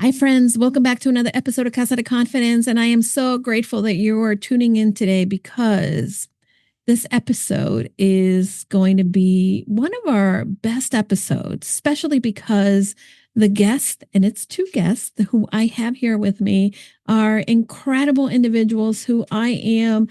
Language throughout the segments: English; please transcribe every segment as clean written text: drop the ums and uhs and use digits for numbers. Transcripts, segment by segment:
Hi, friends. Welcome back to another episode of Casa de Confidence. And I am so grateful that you are tuning in today because this episode is going to be one of our best episodes, especially because the guest, and it's two guests who I have here with me, are incredible individuals who I am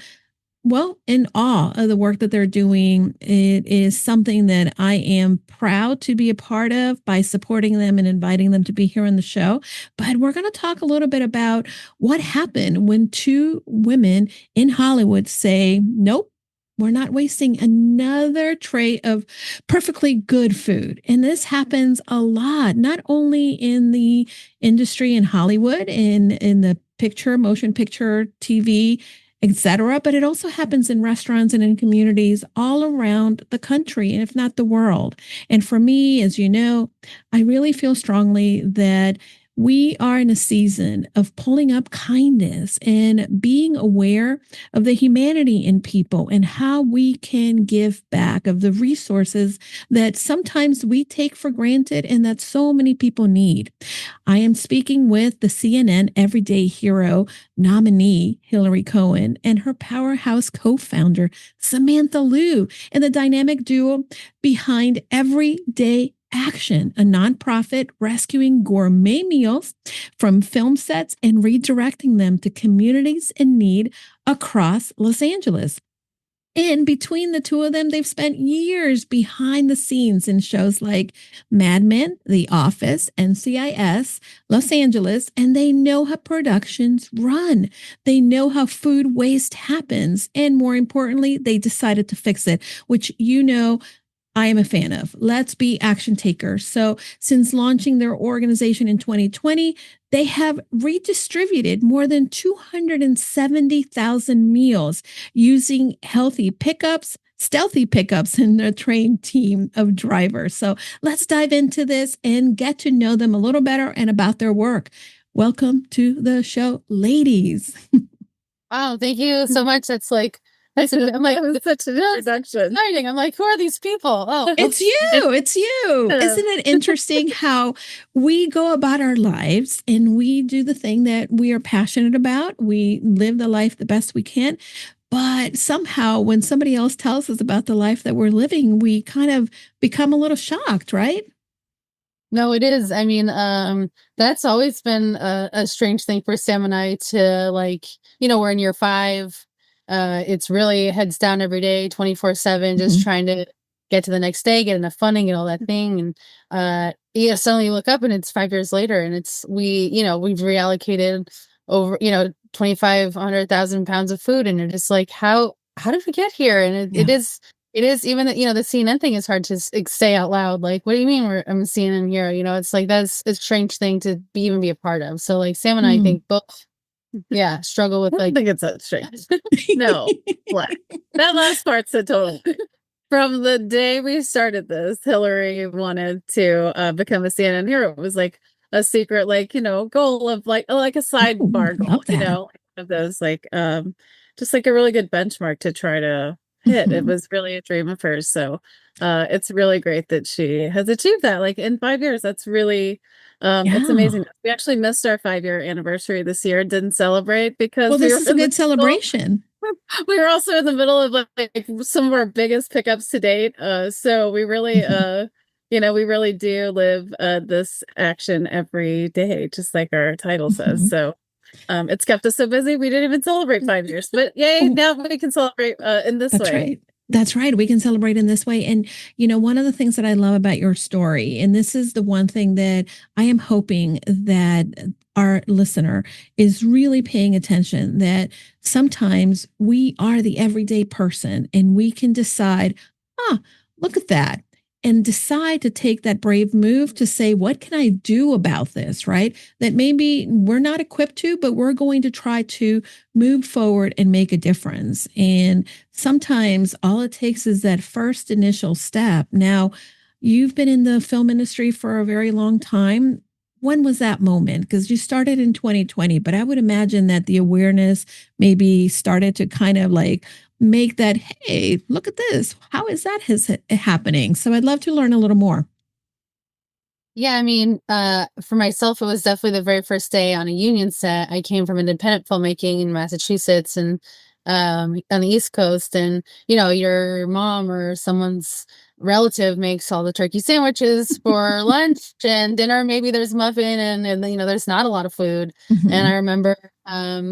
in awe of the work that they're doing. It is something that I am proud to be a part of by supporting them and inviting them to be here on the show. But we're going to talk a little bit about what happened when two women in Hollywood say, nope. We're not wasting another tray of perfectly good food. And this happens a lot, not only in the industry in Hollywood, in the motion picture, TV, etc. But it also happens in restaurants and in communities all around the country, and if not the world. And for me, as you know, I really feel strongly that we are in a season of pulling up kindness and being aware of the humanity in people and how we can give back of the resources that sometimes we take for granted and that so many people need. I am speaking with the CNN Everyday Hero nominee, Hillary Cohen, and her powerhouse co-founder, Samantha Liu, and the dynamic duo behind Everyday Action, a nonprofit rescuing gourmet meals from film sets and redirecting them to communities in need across Los Angeles. And between the two of them, they've spent years behind the scenes in shows like Mad Men, The Office, NCIS, Los Angeles, and they know how productions run. They know how food waste happens. And more importantly, they decided to fix it, which I am a fan of. Let's be action takers. So, since launching their organization in 2020, they have redistributed more than 270,000 meals using stealthy pickups, and a trained team of drivers. So, let's dive into this and get to know them a little better and about their work. Welcome to the show, ladies. Wow, thank you so much. I'm like, it's such an introduction. I'm like, who are these people? Oh, it's you. It's you. Isn't it interesting how we go about our lives and we do the thing that we are passionate about? We live the life the best we can. But somehow, when somebody else tells us about the life that we're living, we kind of become a little shocked, right? No, it is. That's always been a strange thing for Sam and I to we're in year 5. It's really heads down every day, 24/7, just trying to get to the next day, get enough funding and all that thing. And suddenly you look up and it's 5 years later and we've reallocated over, 2,500,000 pounds of food. And you're just like, how did we get here? And it is even that, the CNN thing is hard to say out loud. Like, what do you mean I'm CNN here? It's like, that's a strange thing to even be a part of. So like Sam and I think both, struggle with I think it's that strange. No, that last part's a total. From the day we started this, Hillary wanted to become a CNN hero. It was like a secret, goal of like a sidebar goal, of those just like a really good benchmark to try to hit. It was really a dream of hers. So it's really great that she has achieved that. Like in 5 years, that's really it's amazing. We actually missed our 5-year anniversary this year, didn't celebrate because this is a good celebration. We were also in the middle of like some of our biggest pickups to date. So we really we really do live this action every day, just like our title says. So it's kept us so busy we didn't even celebrate 5 years. But yay, now we can celebrate in this way. Right. That's right. We can celebrate in this way. And, one of the things that I love about your story, and this is the one thing that I am hoping that our listener is really paying attention, that sometimes we are the everyday person and we can decide, look at that, and decide to take that brave move to say, what can I do about this, right? That maybe we're not equipped to, but we're going to try to move forward and make a difference. And sometimes all it takes is that first initial step. Now, you've been in the film industry for a very long time. When was that moment? Because you started in 2020, but I would imagine that the awareness maybe started to kind of like make that, hey, look at this. How is that happening? So I'd love to learn a little more. Yeah, I mean, for myself, it was definitely the very first day on a union set. I came from independent filmmaking in Massachusetts and on the East Coast, and your mom or someone's relative makes all the turkey sandwiches for lunch and dinner. Maybe there's muffin, and there's not a lot of food. And I Mhm. remember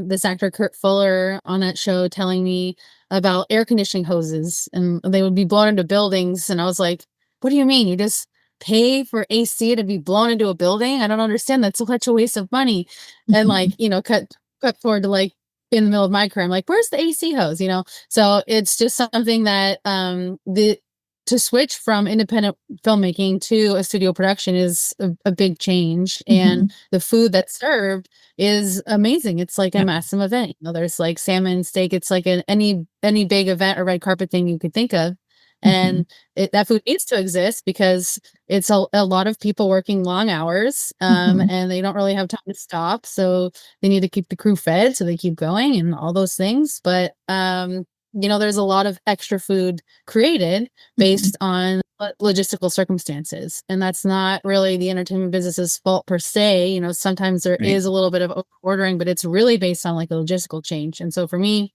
this actor Kurt Fuller on that show telling me about air conditioning hoses, and they would be blown into buildings, and I was like, "What do you mean? You just pay for AC to be blown into a building? I don't understand. That's such a waste of money." And like, Mhm. cut forward to like in the middle of my career, I'm like, where's the AC hose? So it's just something that the to switch from independent filmmaking to a studio production is a big change. And Mhm. the food that's served is amazing. It's like a Yep. massive event. There's like salmon, steak. It's like any big event or red carpet thing you could think of. Mhm. And that food needs to exist because it's a lot of people working long hours, Mhm. and they don't really have time to stop. So they need to keep the crew fed, so they keep going and all those things. But there's a lot of extra food created Mhm. based on logistical circumstances, and that's not really the entertainment business's fault per se. Sometimes there Right. is a little bit of ordering, but it's really based on like a logistical change. And so for me,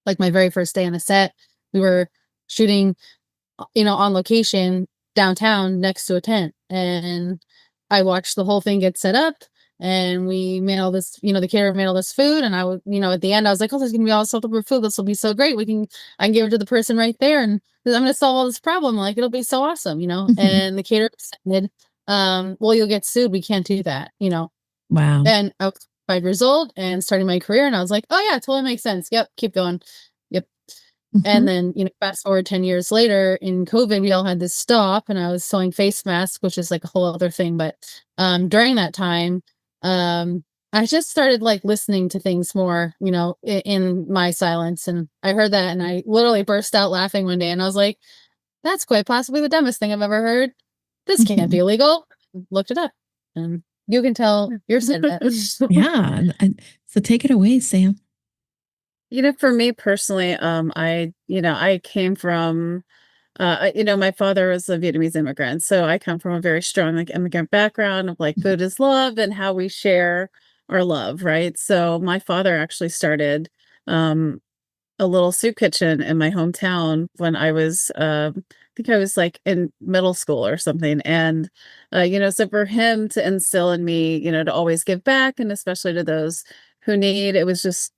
like my very first day on a set, we were shooting on location downtown next to a tent. And I watched the whole thing get set up, and we made all this, the caterer made all this food. And I would, at the end, I was like, oh, there's gonna be all sorts of food. This will be so great. I can give it to the person right there, and I'm gonna solve all this problem. Like, it'll be so awesome. Mhm. And the caterer said, well, you'll get sued. We can't do that. Wow. And I was 5 years old and starting my career, and I was like, oh yeah, it totally makes sense. Yep, keep going. Yep. And Mhm. then, fast forward 10 years later in COVID, we all had to stop, and I was sewing face masks, which is like a whole other thing. But during that time, I just started like listening to things more, in my silence. And I heard that, and I literally burst out laughing one day, and I was like, that's quite possibly the dumbest thing I've ever heard. This can't be Mhm. illegal. Looked it up, and you can tell you're saying that. Yeah, so take it away, Sam. For me personally, I came from, my father was a Vietnamese immigrant, so I come from a very strong like immigrant background of like Mhm. food is love and how we share our love, right? So my father actually started um, a little soup kitchen in my hometown when I was, I think I was like in middle school or something. And, so for him to instill in me, to always give back and especially to those who need, it was just,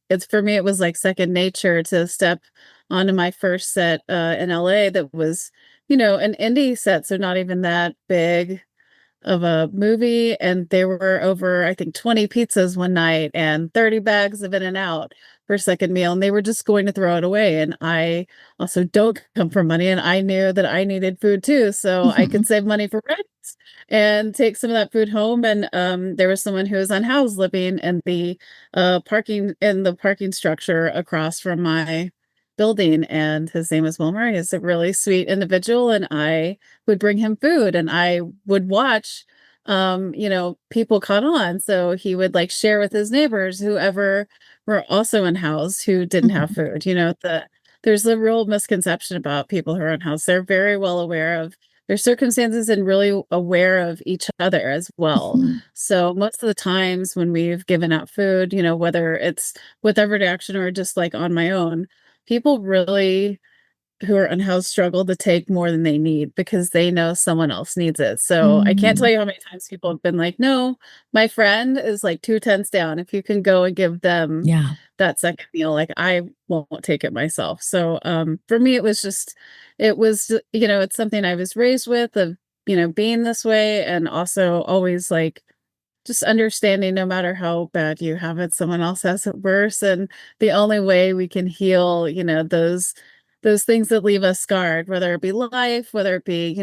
it's for me, it was like second nature to step onto my first set in LA that was, an indie set. So not even that big of a movie, and there were over, I think, 20 pizzas one night and 30 bags of In-N-Out for second meal, and they were just going to throw it away, and I also don't come from money, and I knew that I needed food too, so I could Mhm. save money for rent and take some of that food home, and, there was someone who was unhoused living in the parking structure across from my building, and his name is Will Murray. He's a really sweet individual, and I would bring him food, and I would watch, people caught on. So he would like share with his neighbors, whoever were also unhoused who didn't have Mhm. food. There's a real misconception about people who are unhoused. They're very well aware of their circumstances and really aware of each other as well. Mhm. So most of the times when we've given out food, whether it's with Everyday Action or just like on my own, people really who are unhoused struggle to take more than they need because they know someone else needs it. So I can't tell Mm. you how many times people have been like, "No, my friend is like 2 tents down. If you can go and give them Yeah. that second meal, like I won't take it myself." So for me it's something I was raised with of, being this way and also always like just understanding no matter how bad you have it, someone else has it worse, and the only way we can heal, those things that leave us scarred, whether it be life, whether it be,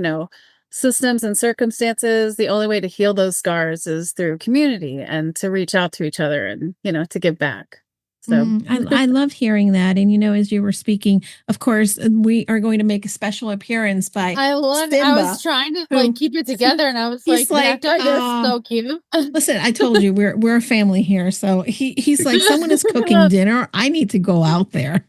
systems and circumstances, the only way to heal those scars is through community and to reach out to each other and, to give back. So I love hearing that. And, as you were speaking, of course, we are going to make a special appearance by I love it. I was Simba, trying to like who keep it together, and I was he's like, the like, actor is so cute. listen, I told you we're a family here. So he's like, someone is cooking Love dinner. I need to go out there.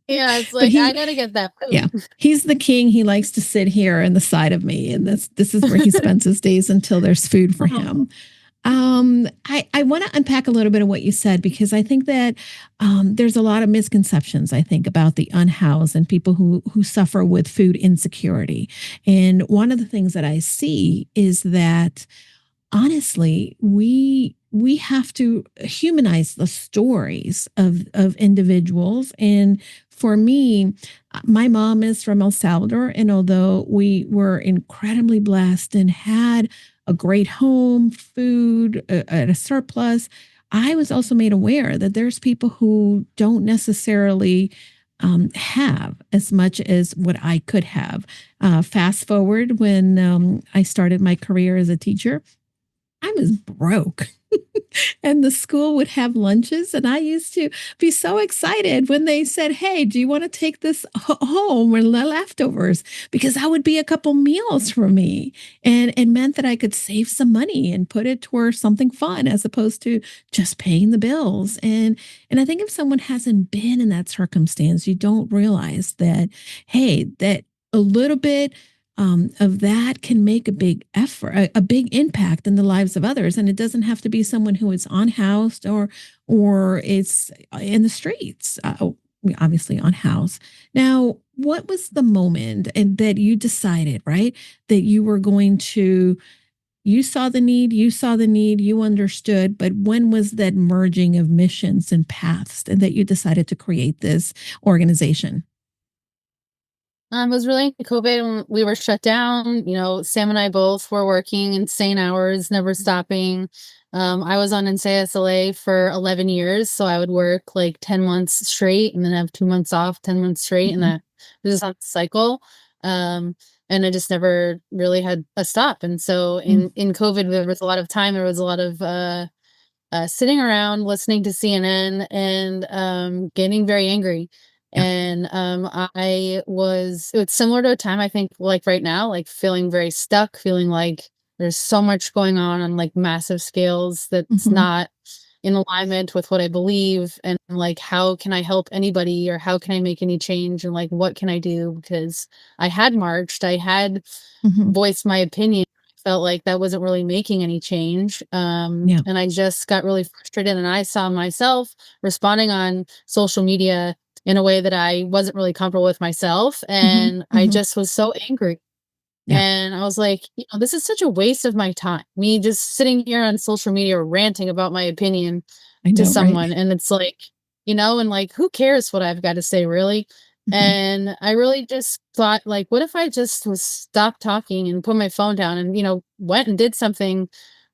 Yeah, it's But like, I he, gotta get that food. yeah, he's the king. He likes to sit here in the side of me, and this is where he spends his days until there's food for him. I want to unpack a little bit of what you said, because I think that there's a lot of misconceptions, I think, about the unhoused and people who suffer with food insecurity. And one of the things that I see is that, honestly, we have to humanize the stories of individuals. And for me, my mom is from El Salvador, and although we were incredibly blessed and had a great home, food at a surplus, I was also made aware that there's people who don't necessarily have as much as what I could have. Fast forward when I started my career as a teacher, I was broke. And the school would have lunches, and I used to be so excited when they said, "Hey, do you want to take this home or the leftovers?" Because that would be a couple meals for me, and it meant that I could save some money and put it towards something fun as opposed to just paying the bills. And I think if someone hasn't been in that circumstance, you don't realize that, hey, that a little bit of that can make a big effort, a big impact in the lives of others. And it doesn't have to be someone who is unhoused or is in the streets. Obviously unhoused. Now, what was the moment and that you decided, right, that you were going to? You saw the need, you understood, but when was that merging of missions and paths and that you decided to create this organization? It was really COVID when we were shut down. Sam and I both were working insane hours, never stopping. I was on NCSLA for 11 years, so I would work like 10 months straight and then have 2 months off, 10 months straight, and Mhm. that was just on the cycle. Um, and I just never really had a stop. And so Mm. in COVID, there was a lot of time. There was a lot of sitting around listening to CNN and getting very angry. Yeah. And it's similar to a time I think like right now, like feeling very stuck, feeling like there's so much going on like massive scales that's Hmm. not in alignment with what I believe. And like, how can I help anybody or how can I make any change? And like, what can I do? Because I had marched, I had Hmm. voiced my opinion. Felt like that wasn't really making any change. Yeah. And I just got really frustrated, and I saw myself responding on social media in a way that I wasn't really comfortable with myself. Hmm. And I Hmm. just was so angry. Yeah. And I was like, this is such a waste of my time. Me just sitting here on social media ranting about my opinion I to know, right? someone. And it's like, and like, who cares what I've got to say, really? Hmm. And I really just thought, like, what if I just was stopped talking and put my phone down and, went and did something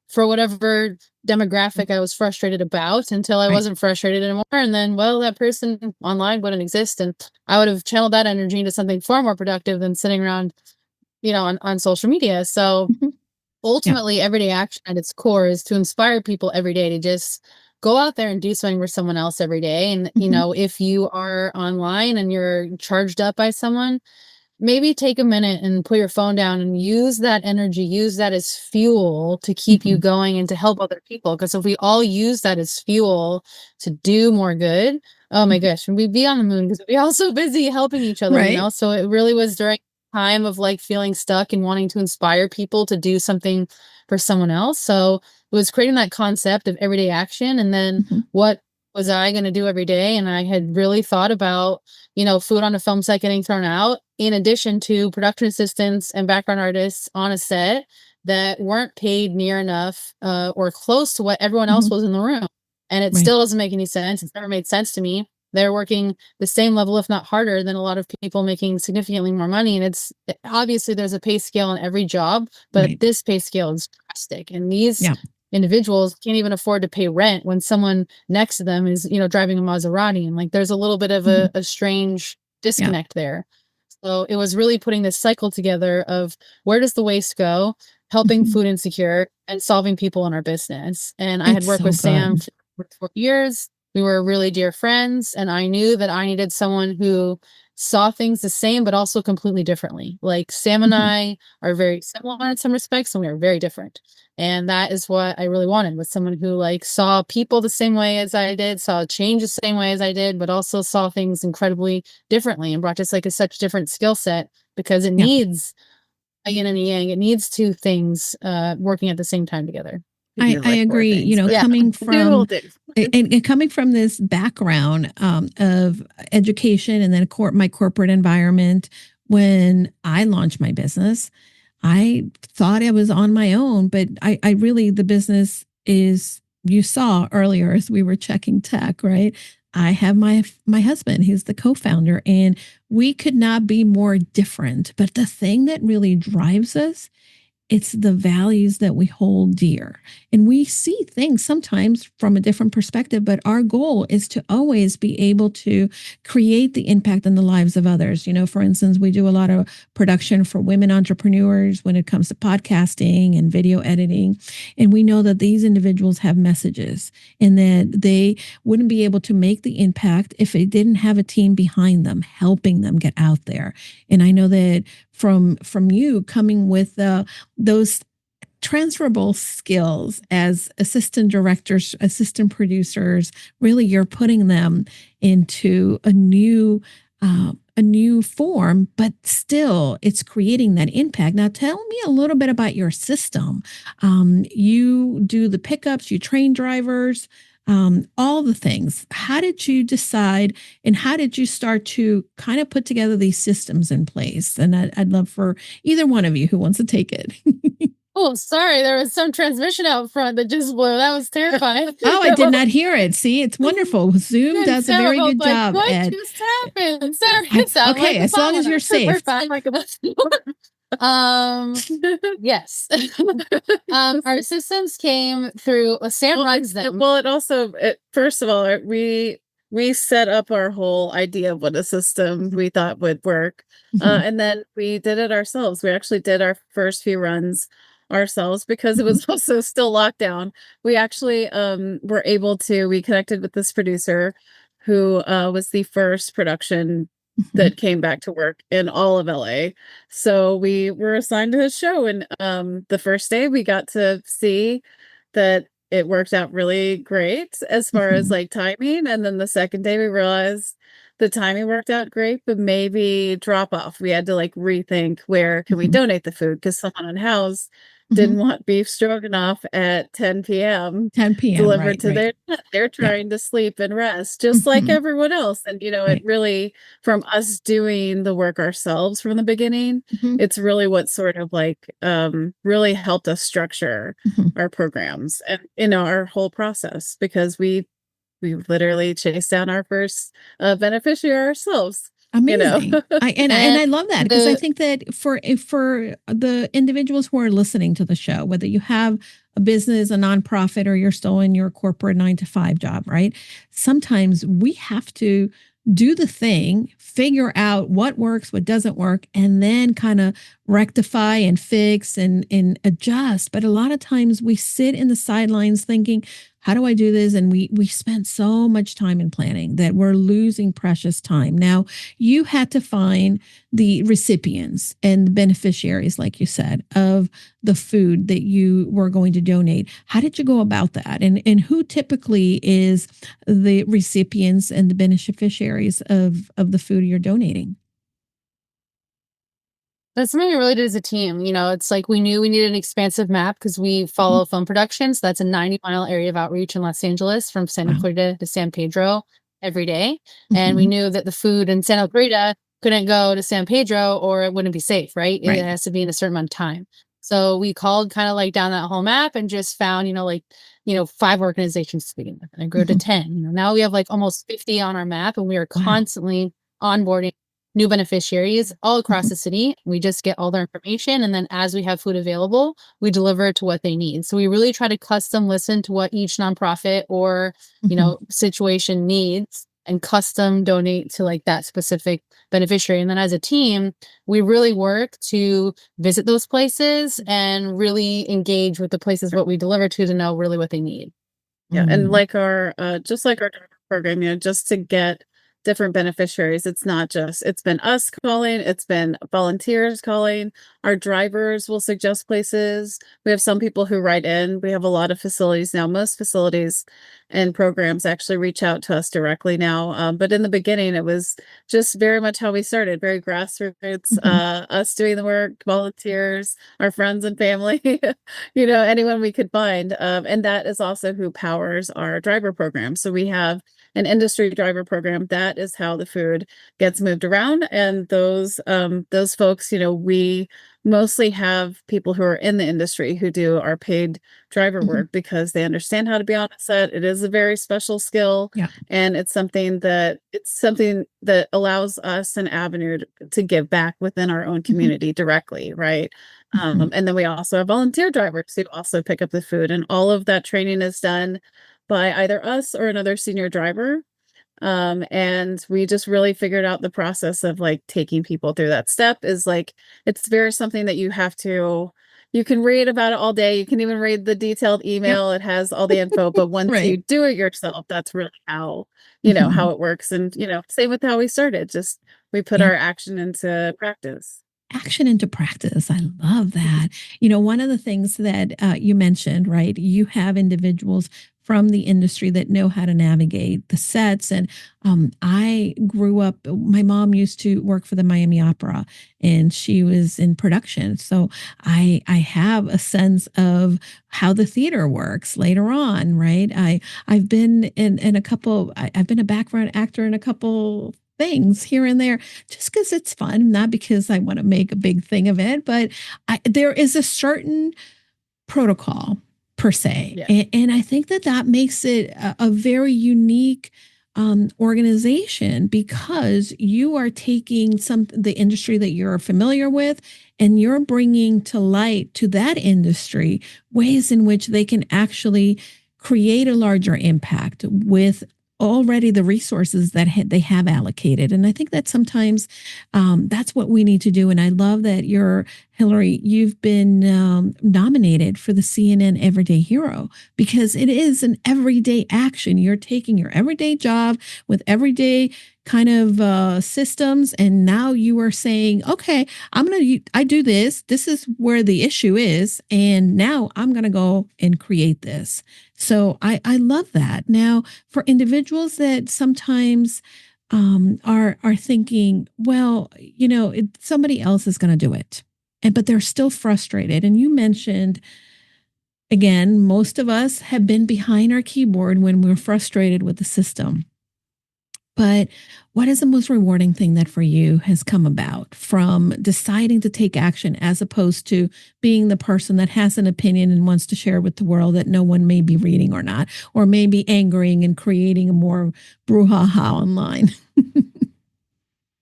for whatever demographic I was frustrated about until I Right. wasn't frustrated anymore. And then, well, that person online wouldn't exist. And I would have channeled that energy into something far more productive than sitting around, on social media. So Hmm. Yeah. ultimately, everyday action at its core is to inspire people every day to just go out there and do something for someone else every day. And, Hmm. if you are online and you're charged up by someone, maybe take a minute and put your phone down and use that energy, use that as fuel to keep you Hmm. going and to help other people. Because if we all use that as fuel to do more good, oh my Hmm. gosh, we'd be on the moon because we'd be all so busy helping each other, Right. So it really was during time of like feeling stuck and wanting to inspire people to do something for someone else. So it was creating that concept of everyday action. And then Hmm. what was I going to do every day? And I had really thought about food on a film set getting thrown out, in addition to production assistants and background artists on a set that weren't paid near enough or close to what everyone else Hmm. was in the room. And it Right. still doesn't make any sense. It's never made sense to me. They're working the same level, if not harder, than a lot of people making significantly more money. And it's obviously there's a pay scale in every job, but Right. this pay scale is drastic. And these Yeah. individuals can't even afford to pay rent when someone next to them is, driving a Maserati. And like there's a little bit of Hmm. a strange Yeah. disconnect there. So it was really putting this cycle together of where does the waste go, helping Hmm. food insecure and solving people in our business. And I had It's worked so with Sam good. for 4 years. We were really dear friends, and I knew that I needed someone who saw things the same, but also completely differently. Like Sam and I are very similar in some respects, and we are very different. And that is what I really wanted, was someone who like saw people the same way as I did, saw change the same way as I did, but also saw things incredibly differently and brought just like such different skill set, because it needs a yin and a yang. It needs two things working at the same time together. I agree. You know, coming from and coming from this background of education and then my corporate environment, when I launched my business, I thought I was on my own, but I really, the business is, you saw earlier as we were checking tech, right? I have my husband, he's the co-founder, and we could not be more different. But the thing that really drives us, it's the values that we hold dear. And we see things sometimes from a different perspective, but our goal is to always be able to create the impact in the lives of others. You know, for instance, we do a lot of production for women entrepreneurs when it comes to podcasting and video editing. And we know that these individuals have messages and that they wouldn't be able to make the impact if they didn't have a team behind them, helping them get out there. And I know that from you coming with those transferable skills as assistant directors, assistant producers, really you're putting them into a new form, but still it's creating that impact. Now, tell me a little bit about your system. You do the pickups, you train drivers, all the things. How did you decide, and how did you start to kind of put together these systems in place? And I'd love for either one of you who wants to take it. Oh, sorry. There was some transmission out front that just blew. That was terrifying. Oh, I did not hear it. See, it's wonderful. Zoom does a very good job. What just happened? Sorry. Okay, as long as you're safe. Yes. Our systems came through Sam runs them. Well, it also, first of all, we set up our whole idea of what a system we thought would work. And then we did it ourselves. We actually did our first few runs ourselves because it was also still lockdown. We actually were able to, we connected with this producer who was the first production that came back to work in all of LA. So we were assigned to his show, and the first day we got to see that it worked out really great as far as like timing. And then the second day we realized the timing worked out great, but maybe drop off. We had to like rethink, where can we donate the food? Because someone in house didn't want beef stroganoff at 10 p.m. delivered to they're trying to sleep and rest just like everyone else. And you know, it really, from us doing the work ourselves from the beginning, it's really what sort of like really helped us structure our programs and, you know, our whole process, because we literally chased down our first beneficiary ourselves. Amazing. You know? I love that, because I think that for the individuals who are listening to the show, whether you have a business, a nonprofit, or you're still in your corporate 9-to-5 job, right? Sometimes we have to do the thing, figure out what works, what doesn't work, and then kind of rectify and fix and adjust. But a lot of times we sit in the sidelines thinking, how do I do this? And we spend so much time in planning that we're losing precious time. Now, you had to find the recipients and the beneficiaries, like you said, of the food that you were going to donate. How did you go about that? And who typically is the recipients and the beneficiaries of the food you're donating? That's something we really did as a team. You know, it's like we knew we needed an expansive map because we follow film production. So that's a 90-mile area of outreach in Los Angeles from Santa Clarita to San Pedro every day. And we knew that the food in Santa Clarita couldn't go to San Pedro or it wouldn't be safe, right? It has to be in a certain amount of time. So we called kind of like down that whole map and just found, 5 organizations to begin with. And I grew to 10. Now we have like almost 50 on our map, and we are constantly onboarding new beneficiaries all across the city. We just get all their information, and then as we have food available, we deliver it to what they need. So we really try to custom listen to what each nonprofit or situation needs, and custom donate to like that specific beneficiary. And then as a team, we really work to visit those places and really engage with the places what we deliver to know really what they need. Yeah, and like our just like our program, just to get different beneficiaries. It's not just, it's been us calling, it's been volunteers calling. Our drivers will suggest places. We have some people who write in. We have a lot of facilities now. Most facilities and programs actually reach out to us directly now. But in the beginning, it was just very much how we started, very grassroots, us doing the work, volunteers, our friends and family, anyone we could find. And that is also who powers our driver program. So we have an industry driver program. That is how the food gets moved around. And those folks, we mostly have people who are in the industry who do our paid driver work because they understand how to be on a set. It is a very special skill. Yeah. And it's something that allows us an avenue to give back within our own community directly, right? And then we also have volunteer drivers who also pick up the food, and all of that training is done by either us or another senior driver. And we just really figured out the process of like taking people through that step is like, it's very something that you can read about it all day. You can even read the detailed email. It has all the info, but once you do it yourself, that's really how, how it works. And, same with how we started, just we put our action into practice. Action into practice. I love that. One of the things that you mentioned, right? You have individuals from the industry that know how to navigate the sets. And I grew up, my mom used to work for the Miami Opera and she was in production. So I have a sense of how the theater works later on, right? I've been in a couple, I've been a background actor in a couple things here and there just because it's fun, not because I want to make a big thing of it, but there is a certain protocol per se. Yeah. And I think that makes it a very unique organization because you are taking the industry that you're familiar with and you're bringing to light to that industry ways in which they can actually create a larger impact with already the resources that they have allocated. And I think that sometimes that's what we need to do. And I love that Hillary, you've been nominated for the CNN Everyday Hero because it is an everyday action. You're taking your everyday job with everyday kind of systems. And now you are saying, okay, I do this. This is where the issue is. And now I'm going to go and create this. So I love that. Now, for individuals that sometimes are thinking, well, somebody else is going to do it. But they're still frustrated. And you mentioned, again, most of us have been behind our keyboard when we're frustrated with the system. But what is the most rewarding thing that for you has come about from deciding to take action as opposed to being the person that has an opinion and wants to share with the world that no one may be reading or not, or maybe angering and creating a more brouhaha online?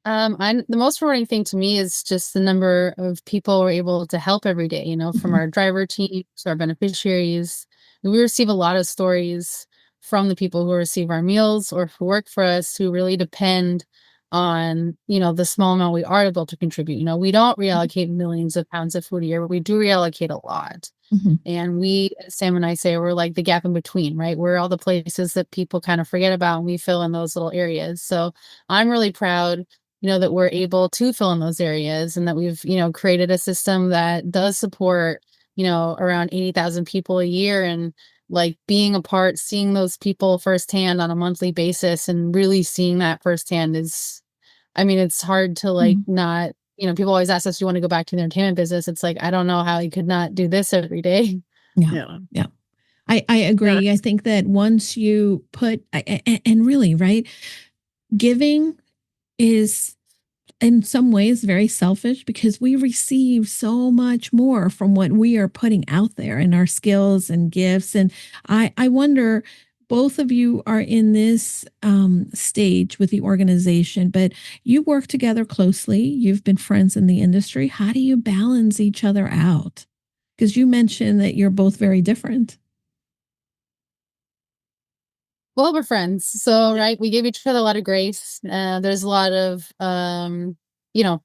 The most rewarding thing to me is just the number of people we're able to help every day, from our driver team to our beneficiaries. We receive a lot of stories from the people who receive our meals or who work for us who really depend on, the small amount we are able to contribute. We don't reallocate millions of pounds of food a year, but we do reallocate a lot. And we, Sam and I say, we're like the gap in between, right? We're all the places that people kind of forget about and we fill in those little areas. So I'm really proud that we're able to fill in those areas and that we've, created a system that does support, around 80,000 people a year, and like being a part, seeing those people firsthand on a monthly basis and really seeing that firsthand is, it's hard to like not, people always ask us, do you want to go back to the entertainment business? It's like, I don't know how you could not do this every day. Yeah. I agree. I think that once you put, and really, right, giving is in some ways very selfish because we receive so much more from what we are putting out there and our skills and gifts. And I wonder, both of you are in this stage with the organization, but you work together closely. You've been friends in the industry. How do you balance each other out? Because you mentioned that you're both very different. Well, we're friends. So, right, we give each other a lot of grace. There's a lot of,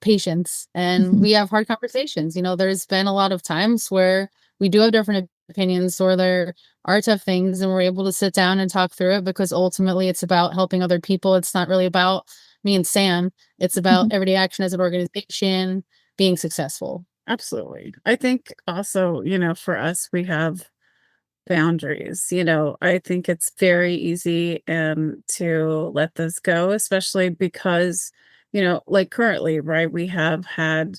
patience, and we have hard conversations. There's been a lot of times where we do have different opinions, or there are tough things, and we're able to sit down and talk through it, because ultimately it's about helping other people. It's not really about me and Sam. It's about Mhm. everyday action as an organization being successful. Absolutely. I think also, for us, we have boundaries. I think it's very easy to let this go, especially because, like currently, right, we have had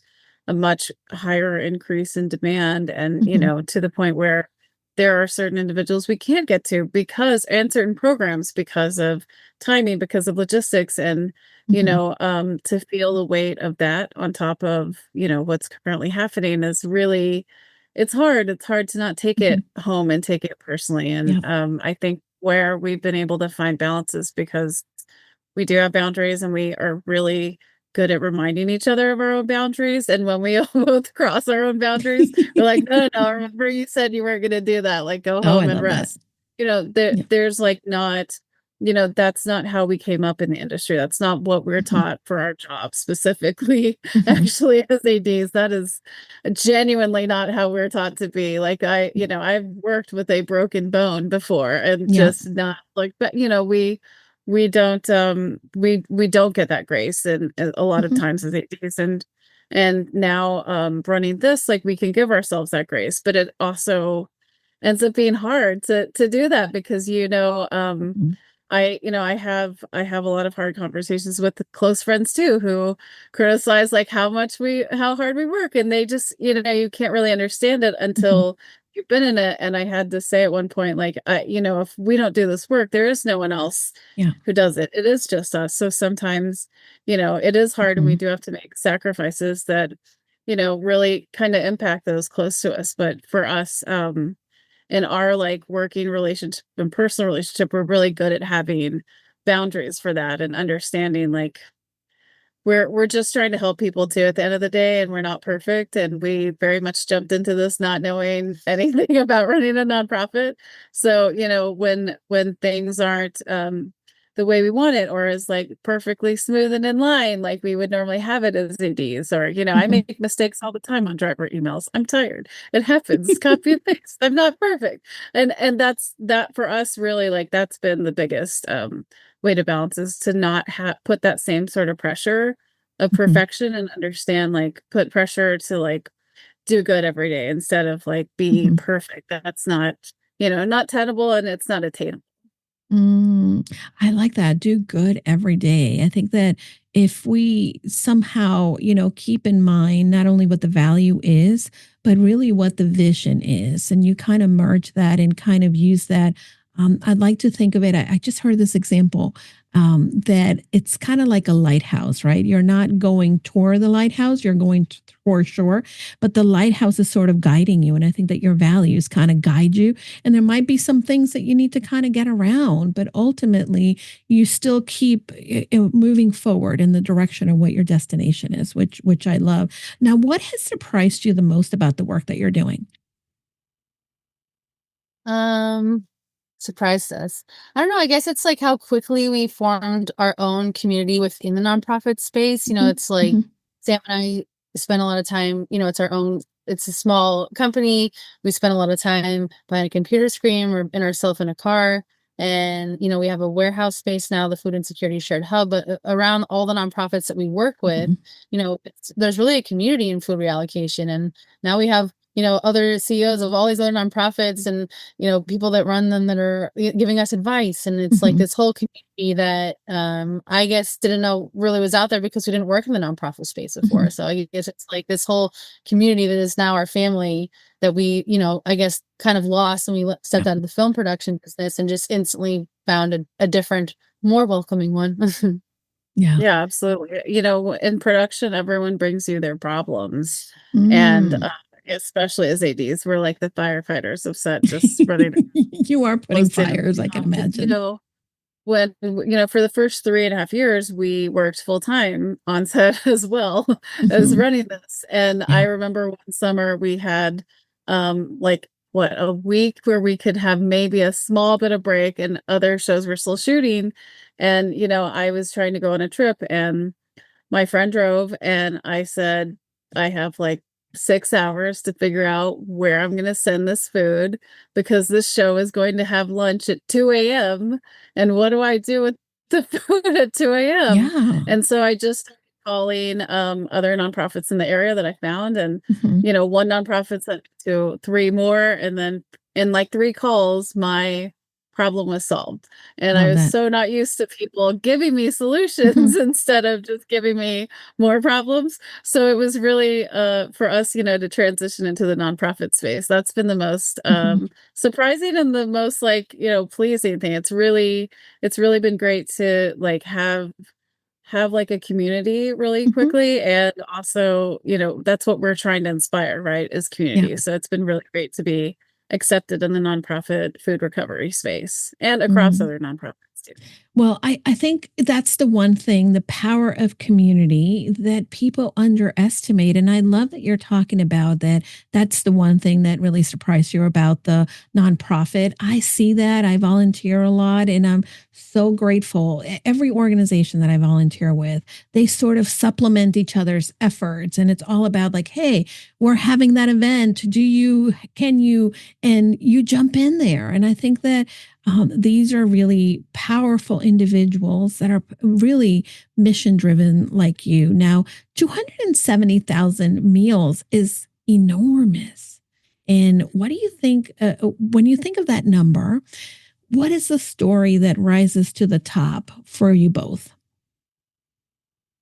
a much higher increase in demand and, Mhm. to the point where there are certain individuals we can't get to because and certain programs because of timing, because of logistics and Mhm. to feel the weight of that on top of, what's currently happening is really it's hard to not take it Mhm. home and take it personally, and, Yeah. I think where we've been able to find balance is because we do have boundaries, and we are really good at reminding each other of our own boundaries, and when we both cross our own boundaries, we're like, "No, no, no, remember you said you weren't gonna do that, like, go Oh, I home and love that. rest." There Yeah. there's, like, not that's not how we came up in the industry, that's not what we're Mhm. taught for our job specifically, Mhm. actually, as ADs, that is genuinely not how we're taught to be, like, I've worked with a broken bone before and Yeah. just not like but, we don't get that grace and a lot of Mhm. times as ADs and now running this like we can give ourselves that grace but it also ends up being hard to do that because Mhm. I have a lot of hard conversations with the close friends too who criticize like how hard we work and they just you can't really understand it Mhm. until you've been in it and I had to say at one point like if we don't do this work there is no one else Yeah. who does it. It is just us. So sometimes, it is hard and we Mhm. do have to make sacrifices that, really kind of impact those close to us. But for us, in our like working relationship and personal relationship, we're really good at having boundaries for that and understanding like we're just trying to help people too at the end of the day, and we're not perfect, and we very much jumped into this not knowing anything about running a nonprofit. So, when things aren't, the way we want it or is, like, perfectly smooth and in line like we would normally have it as ADs or, I Mhm. make mistakes all the time on driver emails. I'm tired. It happens. Copy and paste. I'm not perfect. And that for us really, like, that's been the biggest, way to balance is to not put that same sort of pressure of Mhm. perfection and understand, like, put pressure to, like, do good every day instead of, like, be Mhm. perfect. That's not, not tenable and it's not attainable. I like that. Do good every day. I think that if we somehow, keep in mind not only what the value is, but really what the vision is, and you kind of merge that and kind of use that. I'd like to think of it. I just heard this example that it's kind of like a lighthouse, right? You're not going toward the lighthouse, you're going toward shore, but the lighthouse is sort of guiding you. And I think that your values kind of guide you and there might be some things that you need to kind of get around, but ultimately you still keep moving forward in the direction of what your destination is, which I love. Now, what has surprised you the most about the work that you're doing? Um, Surprised us. I don't know, I guess it's like how quickly we formed our own community within the nonprofit space. Mhm. It's like Mhm. Sam and I spend a lot of time, it's a small company. We spend a lot of time behind a computer screen or in ourselves in a car. And, we have a warehouse space now, the Food Insecurity Shared Hub, but around all the nonprofits that we work with, Mhm. there's really a community in food reallocation. And now we have, other CEOs of all these other nonprofits and people that run them that are giving us advice. And it's like Mhm. this whole community that I guess didn't know really was out there because we didn't work in the nonprofit space before. Mhm. So I guess it's like this whole community that is now our family that we, I guess kind of lost when we Yeah. stepped out of the film production business and just instantly found a different, more welcoming one. Yeah. Yeah, absolutely. In production, everyone brings you their problems, and, Mm. especially as ADs, we're like the firefighters of set just running You are putting close in, fires, I can and, imagine. for the first 3.5 years, we worked full time on set as well as Mhm. running this. And I Yeah. remember one summer we had like what a week where we could have maybe a small bit of break and other shows were still shooting. And I was trying to go on a trip and my friend drove and I said, I have like 6 hours to figure out where I'm gonna send this food because this show is going to have lunch at 2 AM, and what do I do with the food at 2 AM? Yeah. And so I just started calling, other nonprofits in the area that I found, and, Mhm. one nonprofit sent to 3 more, and then in, like, 3 calls, my problem was solved, and I Love was that. so not used to people giving me solutions Mhm. instead of just giving me more problems. So it was really, for us, to transition into the nonprofit space. That's been the most Mhm. surprising and the most like, pleasing thing. It's really been great to like have like a community really Mhm. quickly. And also, that's what we're trying to inspire, right? Is Yeah. community. So it's been really great to be accepted in the nonprofit food recovery space and across Mm. other nonprofits too. Well, I think that's the one thing, the power of community that people underestimate. And I love that you're talking about that. That's the one thing that really surprised you about the nonprofit. I see that. I volunteer a lot and I'm so grateful. Every organization that I volunteer with, they sort of supplement each other's efforts. And it's all about like, hey, we're having that event. Can you, and you jump in there. And I think that these are really powerful individuals that are really mission driven, like you. Now, 270,000 meals is enormous. And what do you think when you think of that number? What is the story that rises to the top for you both?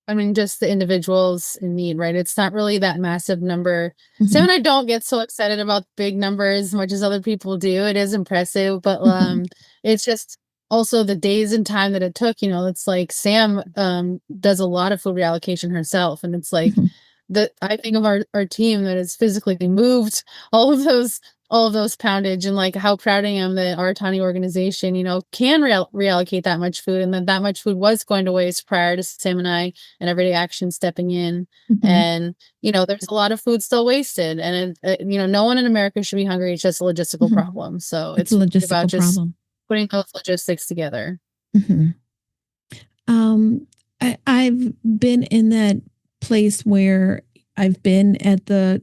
I mean, just the individuals in need, right? It's not really that massive number. Sam Mhm. and I don't get so excited about big numbers as much as other people do. It is impressive, but Mhm. it's just also the days and time that it took. It's like Sam does a lot of food reallocation herself, and it's like Mhm. that I think of our team that has physically moved all of those poundage, and like how proud I am that our tiny organization, can reallocate that much food, and that much food was going to waste prior to Sam and I and Everyday Action stepping in. Mhm. And there's a lot of food still wasted, and no one in America should be hungry. It's just a logistical Mhm. problem. So It's a it's really about logistical just problem. putting those logistics together. Mhm. Um, I've been in that place where I've been at the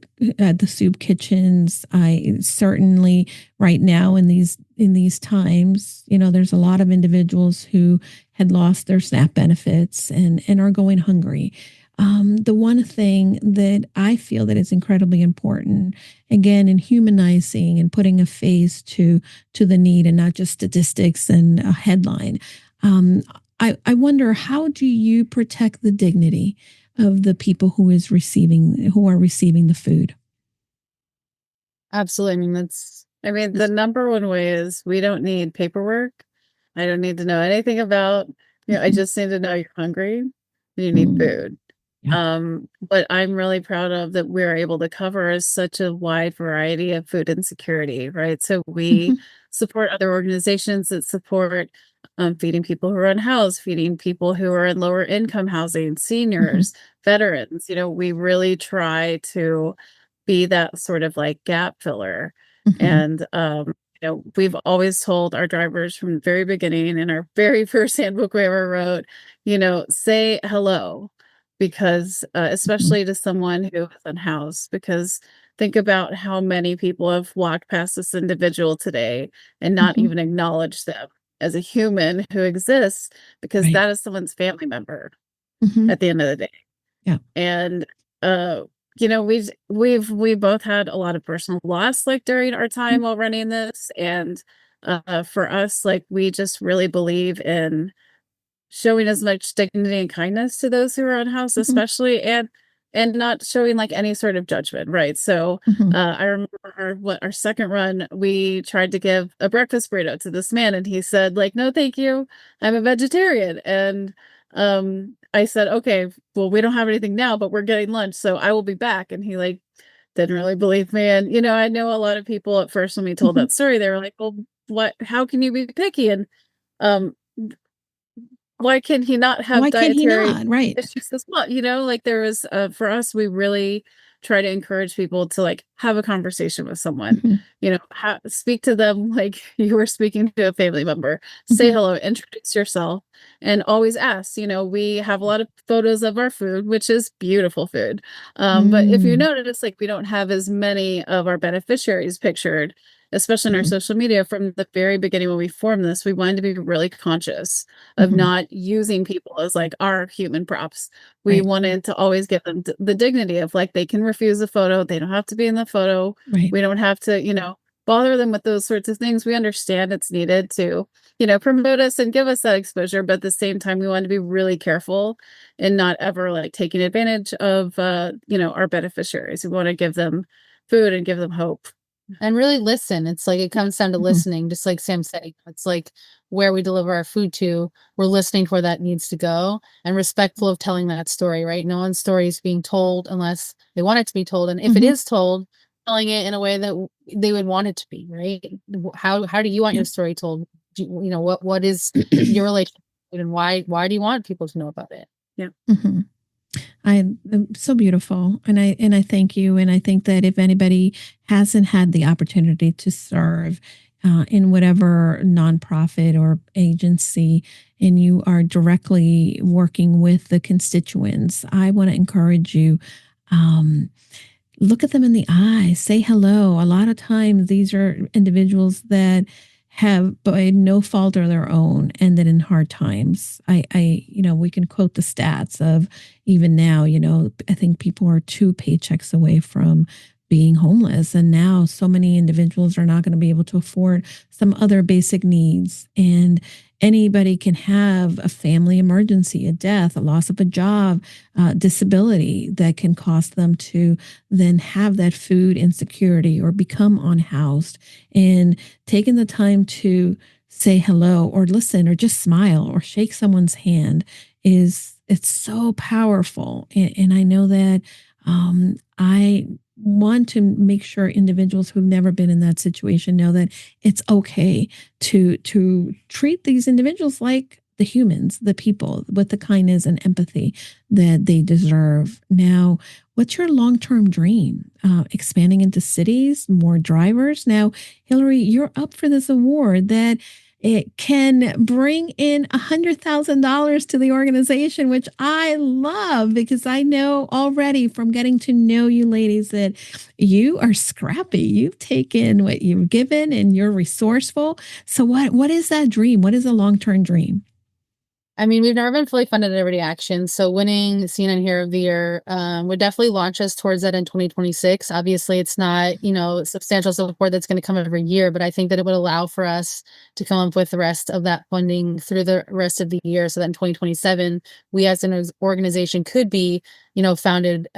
soup kitchens. I certainly right now in these times, there's a lot of individuals who had lost their SNAP benefits and are going hungry. The one thing that I feel that is incredibly important, again, in humanizing and putting a face to the need and not just statistics and a headline. Um, I wonder, how do you protect the dignity of the people who are receiving the food? Absolutely. I mean, The number one way is we don't need paperwork. I don't need to know anything about, I Mhm. just need to know you're hungry, you need Mm, food. yeah. What I'm really proud of that we're able to cover is such a wide variety of food insecurity, right? So we Mhm. support other organizations that support feeding people who are unhoused, feeding people who are in lower income housing, Mhm. seniors, veterans. We really try to be that sort of like gap filler. Mhm. And, we've always told our drivers from the very beginning in our very first handbook we ever wrote, say hello because, Mhm. especially to someone who is unhoused, because think about how many people have walked past this individual today and not Mhm. even acknowledged them as a human who exists because Right. that is someone's family member Mhm. at the end of the day. Yeah. And, uh, we both had a lot of personal loss, like, during our Mhm. time while running this, and, for us, like, we just really believe in showing as much dignity and kindness to those who are unhoused, Mhm. especially, and not showing, like, any sort of judgment, right? So, Mhm. I remember our second run, we tried to give a breakfast burrito to this man, and he said, like, "No, thank you. I'm a vegetarian." And, I said, "Okay, well, we don't have anything now, but we're getting lunch, so I will be back." And he, like, didn't really believe me, and, I know a lot of people at first when we told Mhm. that story, they were like, "Well, what how can you be picky?" And, um why can he not have Why can't he dietary not? Right. issues as well? Like there was, for us, we really try to encourage people to like have a conversation with someone, Mhm. speak to them like you were speaking to a family member, say Mhm. hello, introduce yourself, and always ask. We have a lot of photos of our food, which is beautiful food. But if you Mm. notice, like we don't have as many of our beneficiaries pictured, especially in our Mhm. social media. From the very beginning when we formed this, we wanted to be really conscious of Mhm. not using people as like our human props. We Right. wanted to always give them the dignity of like they can refuse a photo, they don't have to be in the photo, Right. we don't have to, bother them with those sorts of things. We understand it's needed to, promote us and give us that exposure, but at the same time, we want to be really careful and not ever like taking advantage of, our beneficiaries. We want to give them food and give them hope. And really listen. It's like it comes down to Mhm. listening, just like Sam said. It's like where we deliver our food to, we're listening for where that needs to go and respectful of telling that story, right? No one's story is being told unless they want it to be told. And if it Mhm. is told, telling it in a way that they would want it to be, right? How do you want Yeah. your story told? What is your relationship and why do you want people to know about it? Yeah. Mhm. I so beautiful, and I thank you, and I think that if anybody hasn't had the opportunity to serve in whatever nonprofit or agency, and you are directly working with the constituents, I want to encourage you. Um, Look at them in the eye, say hello. A lot of times, these are individuals that have, by no fault of their own, ended in hard times. We can quote the stats of even now, I think people are 2 paychecks away from being homeless. And now so many individuals are not going to be able to afford some other basic needs. And anybody can have a family emergency, a death, a loss of a job, disability that can cost them to then have that food insecurity or become unhoused. And taking the time to say hello or listen or just smile or shake someone's hand it's so powerful. And I know that I want to make sure individuals who've never been in that situation know that it's okay to treat these individuals like the humans, the people, with the kindness and empathy that they deserve. Now, what's your long-term dream? Expanding into cities, more drivers? Now, Hillary, you're up for this award that it can bring in $100,000 to the organization, which I love because I know already from getting to know you ladies that you are scrappy. You've taken what you've given and you're resourceful. So what is that dream? What is a long-term dream? I mean, we've never been fully funded at Everyday Action, so winning CNN Hero of the Year would definitely launch us towards that in 2026. Obviously, it's not, substantial support that's going to come every year, but I think that it would allow for us to come up with the rest of that funding through the rest of the year so that in 2027, we as an organization could be, founded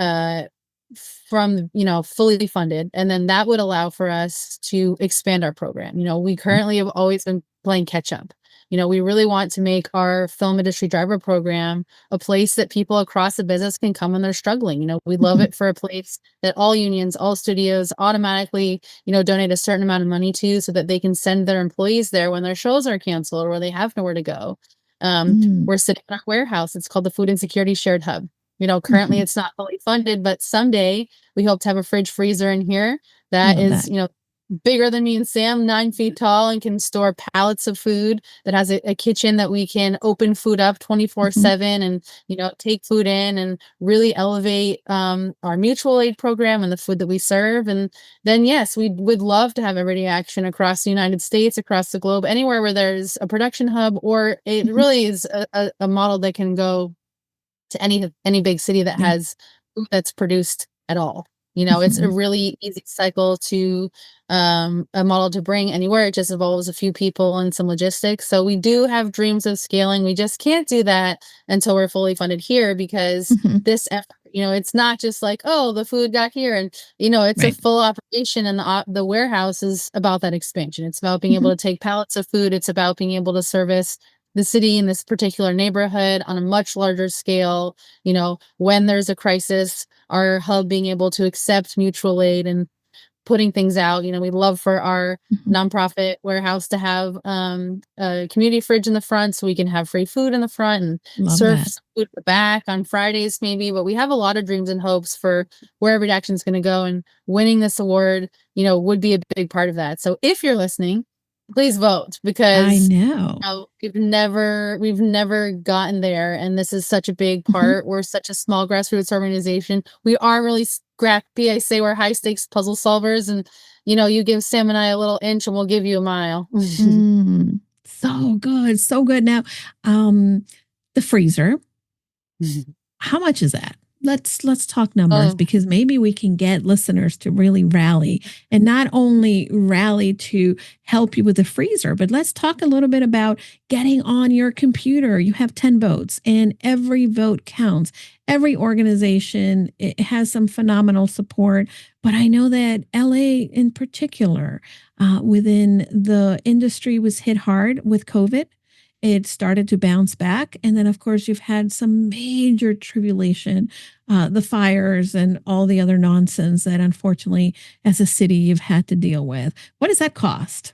from, fully funded. And then that would allow for us to expand our program. We currently have always been playing catch up. We really want to make our film industry driver program a place that people across the business can come when they're struggling. We love Mhm. it for a place that all unions, all studios automatically, donate a certain amount of money to so that they can send their employees there when their shows are canceled or where they have nowhere to go. Mm. We're sitting in our warehouse. It's called the Food Insecurity Shared Hub. Currently Mhm. it's not fully funded, but someday we hope to have a fridge freezer in here that Love is, that. bigger than me and Sam, 9 feet tall, and can store pallets of food, that has a kitchen that we can open food up Mhm. 24/7 and, take food in and really elevate our mutual aid program and the food that we serve. And then, yes, we would love to have Everyday Action across the United States, across the globe, anywhere where there's a production hub, or it Mhm. really is a model that can go to any big city that Yeah. has food that's produced at all. It's a Mhm. really easy cycle to a model to bring anywhere. It just involves a few people and some logistics. So we do have dreams of scaling. We just can't do that until we're fully funded here because Mhm. this effort, it's not just like, oh, the food got here, and it's a Right. full operation, and the warehouse is about that expansion. It's about being able Mhm. to take pallets of food. It's about being able to service the city in this particular neighborhood on a much larger scale. When there's a crisis, our hub being able to accept mutual aid and putting things out. We'd love for our Mhm. nonprofit warehouse to have a community fridge in the front so we can have free food in the front and Love serve that. some food in the back on Fridays maybe. But we have a lot of dreams and hopes for where Everyday Action is going to go, and winning this award, would be a big part of that. So if you're listening, please vote, I because know. we've never gotten there, and this is such a big part. We're such a small grassroots organization. We are really scrappy. I say we're high stakes puzzle solvers, and you give Sam and I a little inch and we'll give you a mile. So good. So good. Now, the freezer, how much is that? Let's talk numbers, Oh, because maybe we can get listeners to really rally, and not only rally to help you with the freezer, but let's talk a little bit about getting on your computer. You have 10 votes, and every vote counts. Every organization, it has some phenomenal support, but I know that LA in particular, within the industry, was hit hard with COVID. It started to bounce back. And then, of course, you've had some major tribulation, the fires and all the other nonsense that, unfortunately, as a city, you've had to deal with. What does that cost?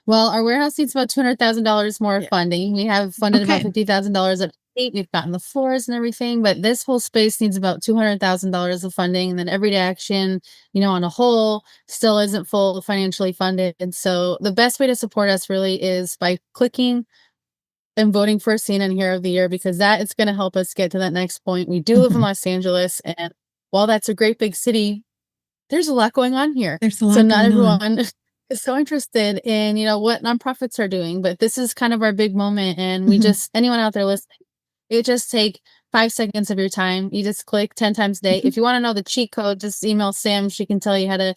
well, our warehouse needs about $200,000 more Yeah. funding. We have funded about Okay. $50,000 at state. We've gotten the floors and everything, but this whole space needs about $200,000 of funding. And then Everyday Action, on a whole, still isn't full financially funded. And so the best way to support us really is by clicking and voting for CNN Hero of the Year, because that is going to help us get to that next point. We do live in Mhm. Los Angeles, and while that's a great big city, there's a lot going on here. There's a So lot not going on. everyone is so interested in, what nonprofits are doing, but this is kind of our big moment. And we Mhm. just, anyone out there listening, it just take 5 seconds of your time. You just click 10 times a day. Mhm. If you want to know the cheat code, just email Sam. She can tell you how to.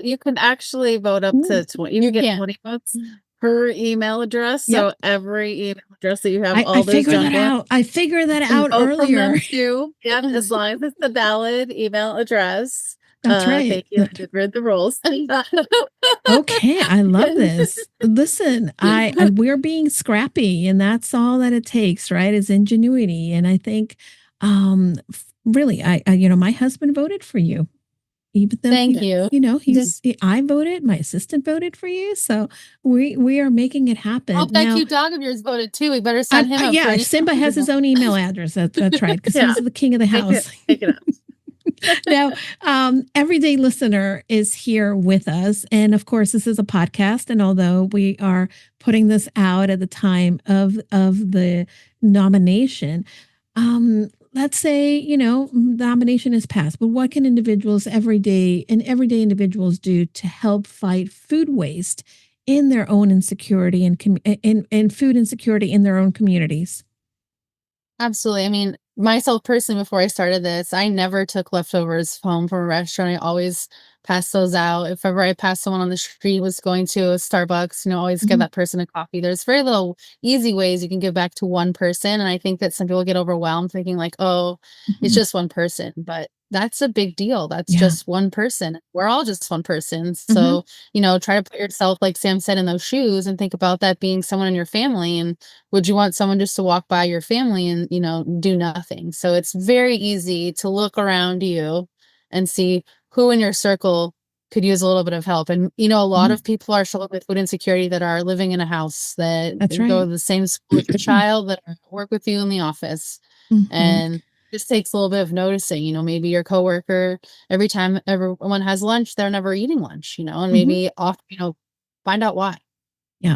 You can actually vote up to Ooh, 20. You You can get can. 20 votes per email address. yep. So every email address that you have I all those figured that junk ones, out. I figured that you can out vote from earlier. them too. Yeah, as long as it's a valid email address. That's right. Thank you. I did read the rules. Okay, I love this. Listen, we're being scrappy, and that's all that it takes, right? Is ingenuity. And I think, really, my husband voted for you, even though Thank you. I voted, my assistant voted for you, so we are making it happen Oh, that now. cute dog of yours voted too. We better sign him up Yeah, for if an Simba has his own email address, that's right, because Yeah. he's the king of the house. Take it up. Now, everyday listener is here with us. And of course, this is a podcast. And although we are putting this out at the time of the nomination, let's say, nomination is passed, but what can everyday individuals do to help fight food waste in their own insecurity and food insecurity in their own communities? Absolutely. I mean, myself personally, before I started this, I never took leftovers home from a restaurant. I always passed those out. If ever I passed someone on the street was going to a Starbucks, always give Mhm. that person a coffee. There's very little easy ways you can give back to one person. And I think that some people get overwhelmed thinking like, oh, it's Mhm. just one person. But that's a big deal. That's Yeah. just one person. We're all just one person. Mhm. So, try to put yourself, like Sam said, in those shoes and think about that being someone in your family. And would you want someone just to walk by your family and, do nothing? So it's very easy to look around you and see who in your circle could use a little bit of help. And, a lot Mhm. of people are struggling with food insecurity that are living in a house, that That's go right. to the same school with your child, that work with you in the office. Mhm. And just takes a little bit of noticing, maybe your coworker, every time everyone has lunch, they're never eating lunch, and Mhm. maybe off, find out why. Yeah.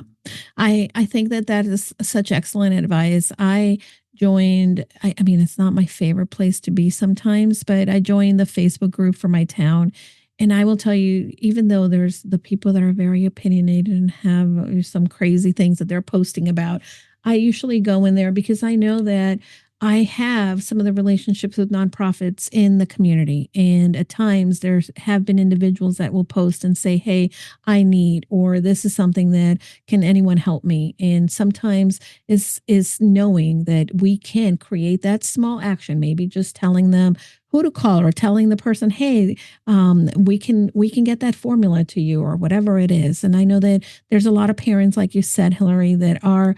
I think that is such excellent advice. I mean, it's not my favorite place to be sometimes, but I joined the Facebook group for my town. And I will tell you, even though there's the people that are very opinionated and have some crazy things that they're posting about, I usually go in there because I know that I have some of the relationships with nonprofits in the community. And at times there have been individuals that will post and say, hey, I need, or this is something that, can anyone help me? And sometimes is knowing that we can create that small action, maybe just telling them who to call or telling the person, hey, we can get that formula to you or whatever it is. And I know that there's a lot of parents, like you said, Hillary, that are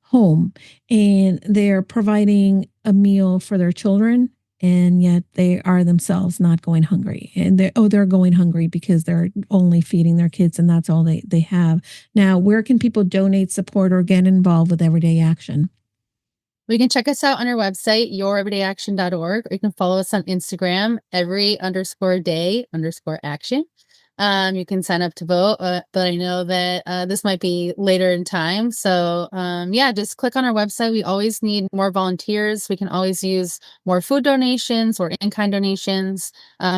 home and they're providing a meal for their children, and yet they are themselves not going hungry. And they're going hungry because they're only feeding their kids and that's all they have. Now, where can people donate, support, or get involved with Everyday Action? You can check us out on our website, youreverydayaction.org, or you can follow us on Instagram, every_day_action. You can sign up to vote, but I know that this might be later in time. So yeah, just click on our website. We always need more volunteers. We can always use more food donations or in-kind donations.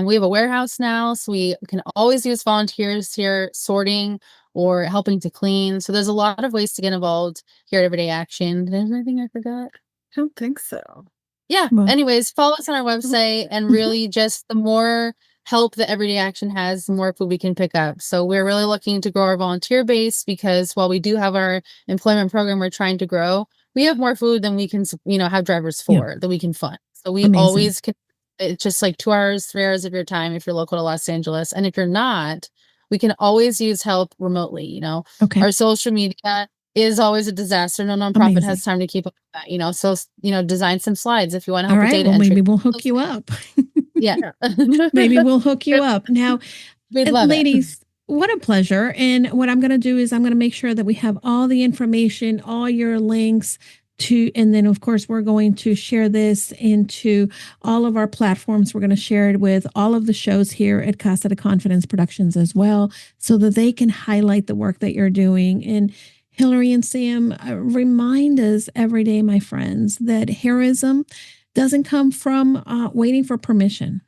We have a warehouse now, so we can always use volunteers here sorting or helping to clean. So there's a lot of ways to get involved here at Everyday Action. There's anything I forgot? I don't think so. Yeah. Well, Anyways, follow us on our website, and really just the more help that Everyday Action has, the more food we can pick up. So we're really looking to grow our volunteer base, because while we do have our employment program we're trying to grow, we have more food than we can, have drivers for, that we can fund. So we Amazing. always can. It's just like 2 hours, 3 hours of your time if you're local to Los Angeles. And if you're not, we can always use help remotely. Okay. Our social media is always a disaster. No nonprofit Amazing. has time to keep up with that, so, design some slides if you want to All help with right. data Well, entry. maybe we'll hook you up. Yeah. Maybe we'll hook you up. Now, We'd love ladies, what a pleasure. And what I'm going to do is I'm going to make sure that we have all the information, all your links and then of course we're going to share this into all of our platforms. We're going to share it with all of the shows here at Casa de Confidence Productions as well, so that they can highlight the work that you're doing. And Hillary and Sam, remind us every day, my friends, that heroism doesn't come from waiting for permission.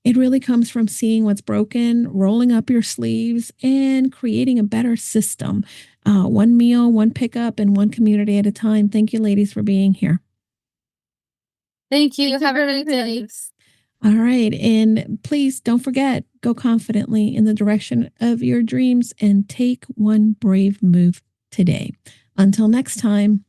It really comes from seeing what's broken, rolling up your sleeves, and creating a better system. One meal, one pickup, and one community at a time. Thank you, ladies, for being here. Thank you. Have a great day. All right. And please don't forget, go confidently in the direction of your dreams and take one brave move today. Until next time.